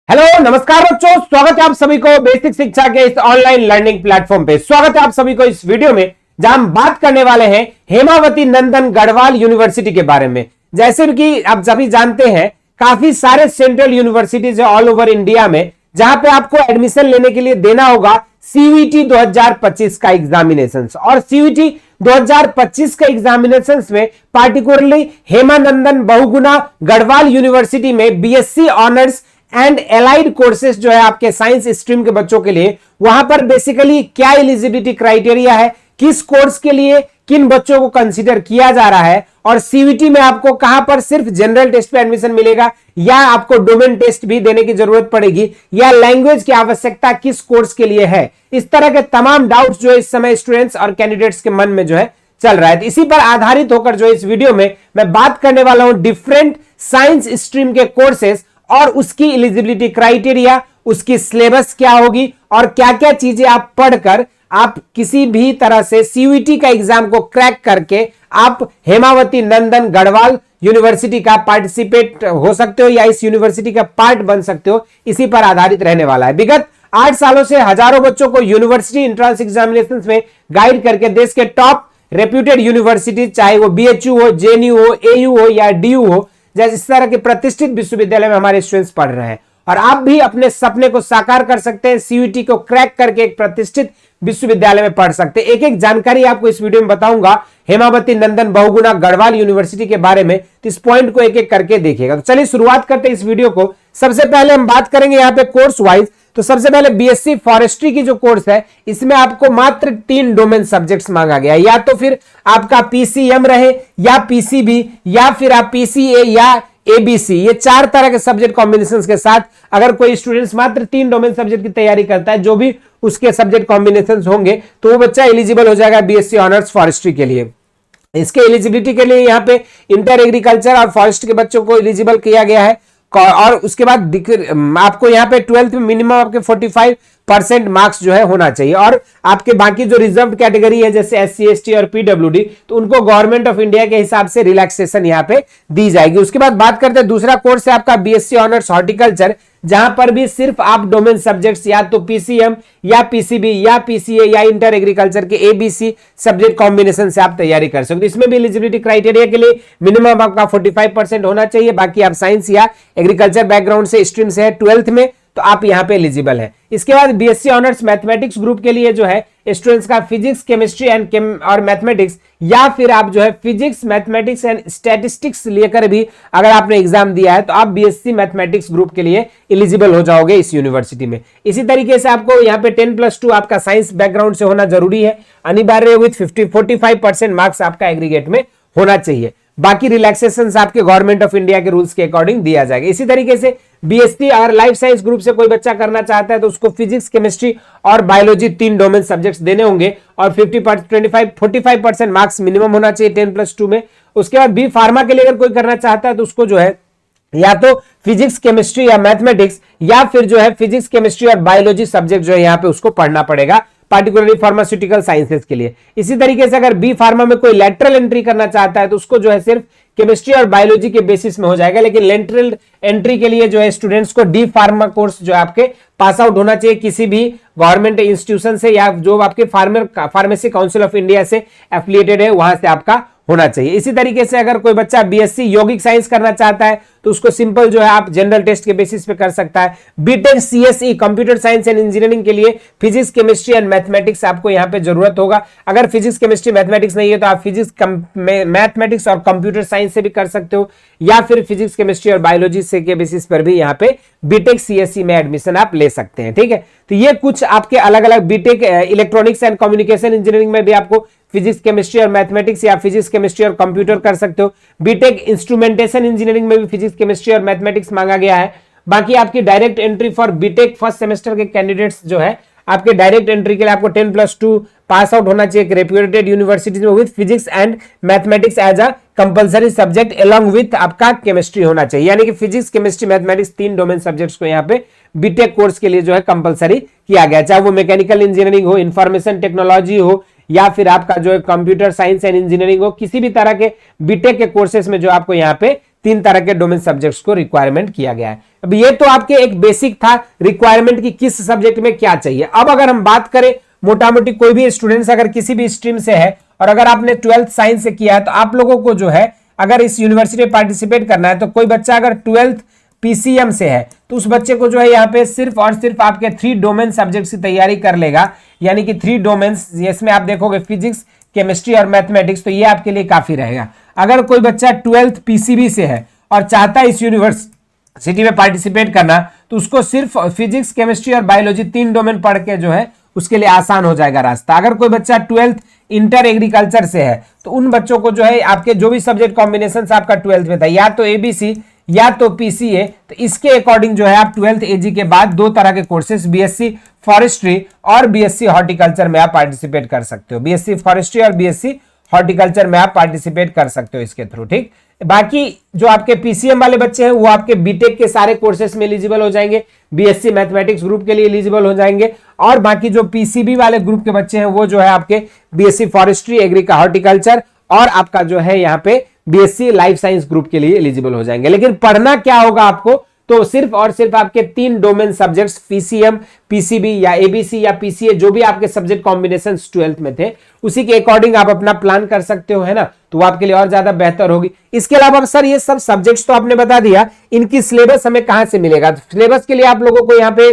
Hello नमस्कार बच्चों, स्वागत है आप सभी को बेसिक शिक्षा के इस ऑनलाइन लर्निंग प्लेटफॉर्म पे। स्वागत है आप सभी को इस वीडियो में जहां हम बात करने वाले हैं हेमावती नंदन गढ़वाल यूनिवर्सिटी के बारे में। जैसे कि आप सभी जानते हैं, काफी सारे सेंट्रल यूनिवर्सिटीज है ऑल ओवर इंडिया में, जहां पे आपको एडमिशन लेने के लिए देना होगा सीयूईटी 2025 का एग्जामिनेशन। और सीयूईटी 2025 का एग्जामिनेशन में पार्टिकुलरली हेमानंदन बहुगुणा गढ़वाल यूनिवर्सिटी में BSc honours and allied courses जो है आपके साइंस स्ट्रीम के बच्चों के लिए, वहां पर बेसिकली क्या एलिजिबिलिटी क्राइटेरिया है, किस कोर्स के लिए किन बच्चों को कंसीडर किया जा रहा है, और सीयूईटी में आपको कहां पर सिर्फ जनरल टेस्ट पे एडमिशन मिलेगा या आपको डोमेन टेस्ट भी देने की जरूरत पड़ेगी, या लैंग्वेज की आवश्यकता किस कोर्स के लिए है। इस तरह के तमाम डाउट्स जो इस समय स्टूडेंट्स और कैंडिडेट्स के मन में जो है चल रहा है। तो इसी पर आधारित होकर जो इस वीडियो में मैं बात करने वाला हूं डिफरेंट साइंस स्ट्रीम के कोर्सेस और उसकी एलिजिबिलिटी क्राइटेरिया, उसकी सिलेबस क्या होगी और क्या क्या चीजें आप पढ़कर आप किसी भी तरह से सीयूईटी का एग्जाम को क्रैक करके आप हेमावती नंदन गढ़वाल यूनिवर्सिटी का पार्टिसिपेट हो सकते हो या इस यूनिवर्सिटी का पार्ट बन सकते हो, इसी पर आधारित रहने वाला है। विगत 8 सालों से हजारों बच्चों को यूनिवर्सिटी एंट्रेंस एग्जामिनेशंस में गाइड करके देश के टॉप रेप्यूटेड यूनिवर्सिटी, चाहे वो बीएचयू हो, जेएनयू हो, एयू हो या डीयू हो, जैसे इस तरह के प्रतिष्ठित विश्वविद्यालय में हमारे स्टूडेंट्स पढ़ रहे हैं। और आप भी अपने सपने को साकार कर सकते हैं, सीयूईटी को क्रैक करके एक प्रतिष्ठित विश्वविद्यालय में पढ़ सकते हैं। एक एक जानकारी आपको इस वीडियो में बताऊंगा हेमावती नंदन बहुगुणा गढ़वाल यूनिवर्सिटी के बारे में, तो इस पॉइंट को एक एक करके देखिएगा। तो चलिए शुरुआत करते हैं इस वीडियो को। सबसे पहले हम बात करेंगे यहाँ पे कोर्स वाइज। तो सबसे पहले बीएससी फॉरेस्ट्री की जो कोर्स है, इसमें आपको मात्र 3 डोमेन सब्जेक्ट्स मांगा गया है, या तो फिर आपका पीसीएम रहे या पीसीबी या फिर आप पीसीए या एबीसी। ये 4 तरह के सब्जेक्ट कॉम्बिनेशंस के साथ अगर कोई स्टूडेंट्स मात्र 3 डोमेन सब्जेक्ट की तैयारी करता है, जो भी उसके सब्जेक्ट कॉम्बिनेशंस होंगे, तो वो बच्चा एलिजिबल हो जाएगा बीएससी ऑनर्स फॉरेस्ट्री के लिए। इसके एलिजिबिलिटी के लिए यहाँ पे इंटर एग्रीकल्चर और फॉरेस्ट के बच्चों को एलिजिबल किया गया है। और उसके बाद आपको यहाँ पे 12th में मिनिमम आपके 45% मार्क्स जो है होना चाहिए। और आपके बाकी जो रिजर्व कैटेगरी है जैसे एससी एसटी और पीडब्ल्यूडी, तो उनको गवर्नमेंट ऑफ इंडिया के हिसाब से रिलैक्सेशन यहाँ पे दी जाएगी। उसके बाद बात करते हैं दूसरा कोर्स है आपका बीएससी ऑनर्स हॉर्टिकल्चर, जहां पर भी सिर्फ आप डोमेन सब्जेक्ट्स या तो पीसीएम या पीसीबी या पीसीए या इंटर एग्रीकल्चर के एबीसी सब्जेक्ट कॉम्बिनेशन से आप तैयारी कर सकते हो। इसमें भी एलिजिबिलिटी क्राइटेरिया के लिए मिनिमम आपका 45% होना चाहिए। बाकी आप साइंस या एग्रीकल्चर बैकग्राउंड से स्ट्रीम से है 12th में, तो आप यहां पे एलिजिबल है। इसके बाद बीएससी ऑनर्स मैथमेटिक्स ग्रुप के लिए जो है स्टूडेंट्स का फिजिक्स, केमिस्ट्री एंड और मैथमेटिक्स, या फिर आप जो है फिजिक्स, मैथमेटिक्स एंड स्टैटिस्टिक्स लेकर भी अगर आपने एग्जाम दिया है, तो आप बीएससी मैथमेटिक्स ग्रुप के लिए एलिजिबल हो जाओगे इस यूनिवर्सिटी में। इसी तरीके से आपको यहाँ पे 10+2 आपका साइंस बैकग्राउंड से होना जरूरी है, अनिवार्य विथ 45% मार्क्स आपका एग्रीगेट में होना चाहिए। बाकी रिलैक्सेशंस आपके गवर्नमेंट ऑफ इंडिया के रूल्स के अकॉर्डिंग दिया जाएगा। इसी तरीके से बीएससी और लाइफ साइंस ग्रुप से कोई बच्चा करना चाहता है, तो उसको फिजिक्स, केमिस्ट्री और बायोलॉजी 3 डोमेन सब्जेक्ट्स देने होंगे और 45% मार्क्स मिनिमम होना चाहिए 10+2 में। उसके बाद बी फार्मा के लिए अगर कोई करना चाहता है, तो उसको जो है या तो फिजिक्स, केमिस्ट्री या मैथमेटिक्स, या फिर जो है फिजिक्स, केमिस्ट्री और बायोलॉजी सब्जेक्ट जो है यहाँ पे उसको पढ़ना पड़ेगा, पार्टिकुलरली फार्मास्यूटिकल साइंसेज के लिए। इसी तरीके से अगर बी फार्मा में कोई लैटरल एंट्री करना चाहता है, तो उसको जो है सिर्फ केमिस्ट्री और बायोलॉजी के बेसिस में हो जाएगा। लेकिन लैटरल एंट्री के लिए जो है स्टूडेंट्स को डी फार्मा कोर्स जो है आपके पास आउट होना चाहिए किसी भी गवर्नमेंट इंस्टीट्यूशन से, या जो आपके फार्मेसी काउंसिल ऑफ इंडिया से एफिलिएटेड है वहां से आपका होना चाहिए। इसी तरीके से अगर कोई बच्चा बीएससी यौगिक साइंस करना चाहता है, तो उसको सिंपल जो है आप जनरल टेस्ट के बेसिस पे कर सकता है। BTech CSE computer science and engineering के लिए फिजिक्स, केमिस्ट्री एंड मैथमेटिक्स आपको यहाँ पे जरूरत होगा। अगर फिजिक्स, केमिस्ट्री, मैथमेटिक्स नहीं है, तो आप फिजिक्स, मैथमेटिक्स और कंप्यूटर साइंस से भी कर सकते हो, या फिर फिजिक्स, केमिस्ट्री और बायोलॉजी से के बेसिस पर भी यहाँ पे बीटेक सीएसई में एडमिशन आप ले सकते हैं। ठीक है, तो ये कुछ आपके अलग अलग BTech electronics and communication engineering में भी आपको फिजिक्स, केमिस्ट्री और मैथमेटिक्स या फिजिक्स, केमिस्ट्री और कंप्यूटर कर सकते हो। बीटेक इंस्ट्रूमेंटेशन इंजीनियरिंग में भी फिजिक्स, केमिस्ट्री और मैथमेटिक्स मांगा गया है। बाकी आपकी direct entry for BTech first semester के कैंडिडेट्स जो है, आपके डायरेक्ट एंट्री के लिए आपको 10+2 पास आउट होना चाहिए रेप्यूटेड यूनिवर्सिटीज में with physics and mathematics as a compulsory subject along with आपका केमिस्ट्री होना चाहिए। यानी कि physics, chemistry, mathematics 3 domain subjects को यहाँ पे बीटेक कोर्स के लिए जो है कंपलसरी किया गया, चाहे वो मैकेनिकल इंजीनियरिंग हो, इंफॉर्मेशन टेक्नोलॉजी हो, या फिर आपका जो है कंप्यूटर साइंस एंड इंजीनियरिंग हो, किसी भी तरह के बीटेक के कोर्सेज में जो आपको यहाँ पे 3 तरह के डोमेन सब्जेक्ट्स को रिक्वायरमेंट किया गया है। अब ये तो आपके एक बेसिक था रिक्वायरमेंट की किस सब्जेक्ट में क्या चाहिए। अब अगर हम बात करें मोटा मोटी कोई भी स्टूडेंट्स अगर किसी भी स्ट्रीम से है और अगर आपने 12th साइंस से किया है तो आप लोगों को जो है अगर इस यूनिवर्सिटी में पार्टिसिपेट करना है तो कोई बच्चा अगर 12th पीसीएम से है तो उस बच्चे को जो है यहाँ पे सिर्फ और सिर्फ आपके 3 डोमेन सब्जेक्ट्स की तैयारी कर लेगा, यानी कि 3 डोमेन्स, इसमें आप देखोगे फिजिक्स, केमिस्ट्री और मैथमेटिक्स, तो ये आपके लिए काफी रहेगा। अगर कोई बच्चा 12th पीसीबी से है और चाहता है इस यूनिवर्सिटी में पार्टिसिपेट करना तो उसको सिर्फ फिजिक्स, केमिस्ट्री और बायोलॉजी 3 डोमेन पढ़ के जो है उसके लिए आसान हो जाएगा रास्ता। अगर कोई बच्चा 12th इंटर एग्रीकल्चर से है तो उन बच्चों को जो है आपके जो भी सब्जेक्ट कॉम्बिनेशन आपका 12th में था या तो एबीसी या तो पीसीए, तो इसके अकॉर्डिंग जो है आप 12th एजी के बाद 2 तरह के कोर्सेज बीएससी फॉरेस्ट्री और बीएससी हॉर्टिकल्चर में आप पार्टिसिपेट कर सकते हो। बीएससी फॉरेस्ट्री और बीएससी हॉर्टिकल्चर में आप पार्टिसिपेट कर सकते हो इसके थ्रू, ठीक। बाकी जो आपके पीसीएम वाले बच्चे हैं वो आपके बीटेक के सारे कोर्सेज में एलिजिबल हो जाएंगे, बीएससी मैथमेटिक्स ग्रुप के लिए एलिजिबल हो जाएंगे, और बाकी जो पीसीबी वाले ग्रुप के बच्चे हैं वो जो है आपके बीएससी फॉरेस्ट्री, एग्री हॉर्टिकल्चर और आपका जो है यहाँ पे बीएससी लाइफ साइंस ग्रुप के लिए एलिजिबल हो जाएंगे। लेकिन पढ़ना क्या होगा आपको, तो सिर्फ और सिर्फ आपके 3 डोमेन सब्जेक्ट्स पीसीएम, पीसीबी या एबीसी या पीसीए, जो भी आपके सब्जेक्ट कॉम्बिनेशन 12th में थे उसी के अकॉर्डिंग आप अपना प्लान कर सकते हो, है ना, तो वो आपके लिए और ज्यादा बेहतर होगी। इसके अलावा सर ये सब सब्जेक्ट्स तो आपने बता दिया, इनकी सिलेबस हमें कहां से मिलेगा, तो सिलेबस के लिए आप लोगों को यहाँ पे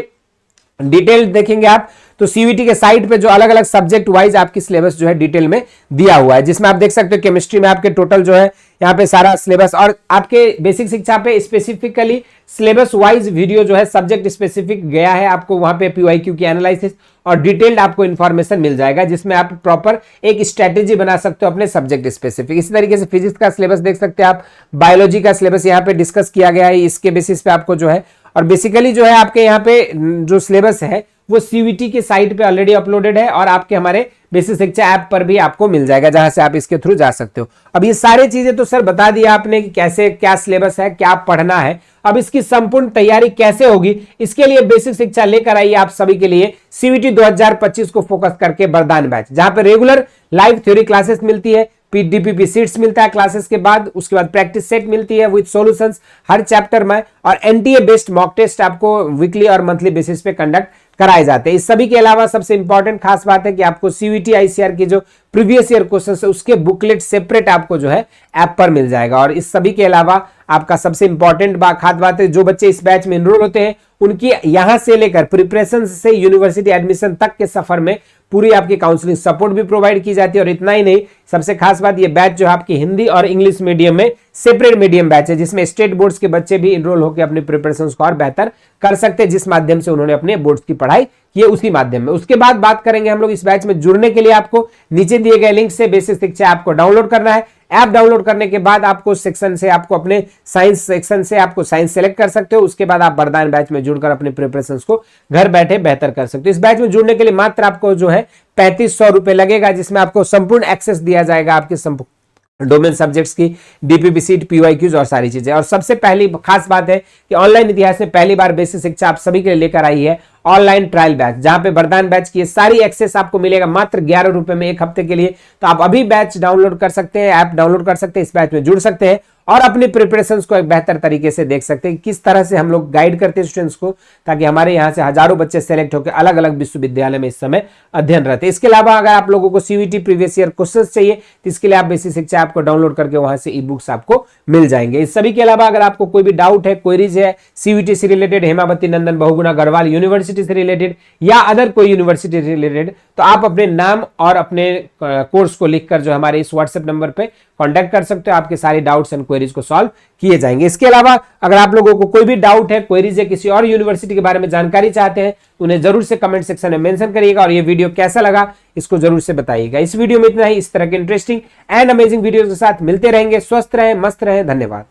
डिटेल देखेंगे आप तो सीवीटी के साइट पे जो अलग अलग सब्जेक्ट वाइज आपकी सिलेबस जो है डिटेल में दिया हुआ है, जिसमें आप देख सकते हो केमिस्ट्री में आपके टोटल जो है यहाँ पे सारा सिलेबस, और आपके बेसिक शिक्षा पे स्पेसिफिकली सिलेबस वाइज वीडियो जो है सब्जेक्ट स्पेसिफिक गया है, आपको वहां पे पीवाईक्यू की एनालिसिस और डिटेल्ड आपको इन्फॉर्मेशन मिल जाएगा, जिसमें आप प्रॉपर एक स्ट्रेटेजी बना सकते हो अपने सब्जेक्ट स्पेसिफिक। इसी तरीके से फिजिक्स का सिलेबस देख सकते हैं आप, बायोलॉजी का सिलेबस यहाँ पे डिस्कस किया गया है, इसके बेसिस पे आपको जो है, और बेसिकली जो है आपके यहाँ पे जो सिलेबस है वो सीवीटी के साइट पे ऑलरेडी अपलोडेड है और आपके हमारे बेसिक शिक्षा ऐप पर भी आपको मिल जाएगा, जहां से आप इसके थ्रू जा सकते हो। अब ये सारी चीजें तो सर बता दिया आपने कि कैसे क्या सिलेबस है, क्या पढ़ना है। अब इसकी संपूर्ण तैयारी कैसे होगी, इसके लिए बेसिक शिक्षा लेकर आइए आप सभी के लिए सीवीटी 2025 को फोकस करके वरदान बैच, जहां पे रेगुलर लाइव थ्योरी क्लासेस मिलती है, पीडीपीपी सीट्स मिलता है क्लासेस के बाद, उसके बाद प्रैक्टिस सेट मिलती है विद सॉल्यूशंस हर चैप्टर में, और एनटीए बेस्ड मॉक टेस्ट आपको वीकली और मंथली बेसिस पे कंडक्ट कराए जाते हैं। इस सभी के अलावा सबसे इंपॉर्टेंट खास बात है कि आपको सीवीटी आईसीआर की जो प्रीवियस ईयर क्वेश्चन है उसके बुकलेट सेपरेट आपको जो है ऐप पर मिल जाएगा। और इस सभी के अलावा आपका सबसे इंपॉर्टेंट खास बात है, जो बच्चे इस बैच में एनरोल होते हैं उनकी यहां से लेकर प्रिपरेशन से यूनिवर्सिटी एडमिशन तक के सफर में पूरी आपकी काउंसलिंग सपोर्ट भी प्रोवाइड की जाती है। और इतना ही नहीं, सबसे खास बात ये बैच जो है आपकी हिंदी और इंग्लिश मीडियम में सेपरेट मीडियम बैच है, जिसमें स्टेट बोर्ड्स के बच्चे भी इनरोल होकर अपनी प्रिपरेशन को और बेहतर कर सकते हैं, जिस माध्यम से उन्होंने अपने बोर्ड्स की पढ़ाई की उसी माध्यम में। उसके बाद बात करेंगे हम लोग इस बैच में जुड़ने के लिए आपको नीचे दिए गए लिंक से बेसिक शिक्षा ऐप को डाउनलोड करना है। ऐप डाउनलोड करने के बाद आपको सेक्शन से आपको अपने साइंस सेक्शन से आपको साइंस सेलेक्ट कर सकते हो, उसके बाद आप वरदान बैच में जुड़कर अपने प्रिपरेशंस को घर बैठे बेहतर कर सकते हो। इस बैच में जुड़ने के लिए मात्र आपको जो है 3500 रुपए लगेगा, जिसमें आपको संपूर्ण एक्सेस दिया जाएगा आपके संपूर्ण डोमेन सब्जेक्ट्स की, डीपीपी सीट, पीवाईक्यूज और सारी चीजें। और सबसे पहली खास बात है कि ऑनलाइन इतिहास में पहली बार बेसिक शिक्षा आप सभी के लिए लेकर आई है ऑनलाइन ट्रायल बैच, जहां पे वरदान बैच की सारी एक्सेस आपको मिलेगा मात्र 11 रुपए में 1 हफ्ते के लिए। तो आप अभी बैच डाउनलोड कर सकते हैं, ऐप डाउनलोड कर सकते हैं, इस बैच में जुड़ सकते हैं और अपनी प्रिपरेशंस को एक बेहतर तरीके से देख सकते हैं किस तरह से हम लोग गाइड करते हैं स्टूडेंट्स को, ताकि हमारे यहाँ से हजारों बच्चे सेलेक्ट होकर अलग अलग विश्वविद्यालय में इस समय अध्ययन रहते हैं। इसके अलावा अगर आप लोगों को सीवीटी प्रीवियस ईयर क्वेश्चंस चाहिए तो इसके लिए आप बेसिक शिक्षा ऐप को डाउनलोड करके वहां से ई बुक्स आपको मिल जाएंगे। इस सभी के अलावा अगर आपको कोई भी डाउट है, क्वेरीज है सीवीटी से रिलेटेड, हेमावती नंदन बहुगुणा गढ़वाल यूनिवर्सिटी से रिलेटेड या अदर कोई यूनिवर्सिटी से रिलेटेड, तो आप अपने नाम और अपने कोर्स को लिखकर जो हमारे इस व्हाट्सएप नंबर पे कांटेक्ट कर सकते हो, आपके सारे डाउट्स एंड क्वेरीज को सॉल्व किए जाएंगे। इसके अलावा अगर आप लोगों को कोई भी डाउट है, क्वेरीज है, किसी और यूनिवर्सिटी के बारे में जानकारी चाहते हैं तो उन्हें जरूर से कमेंट सेक्शन में मेंशन करिएगा और ये वीडियो कैसा लगा इसको जरूर से बताइएगा। इस वीडियो में इतना ही। इस तरह के इंटरेस्टिंग एंड अमेजिंग वीडियो के साथ मिलते रहेंगे। स्वस्थ रहें, मस्त रहें। धन्यवाद।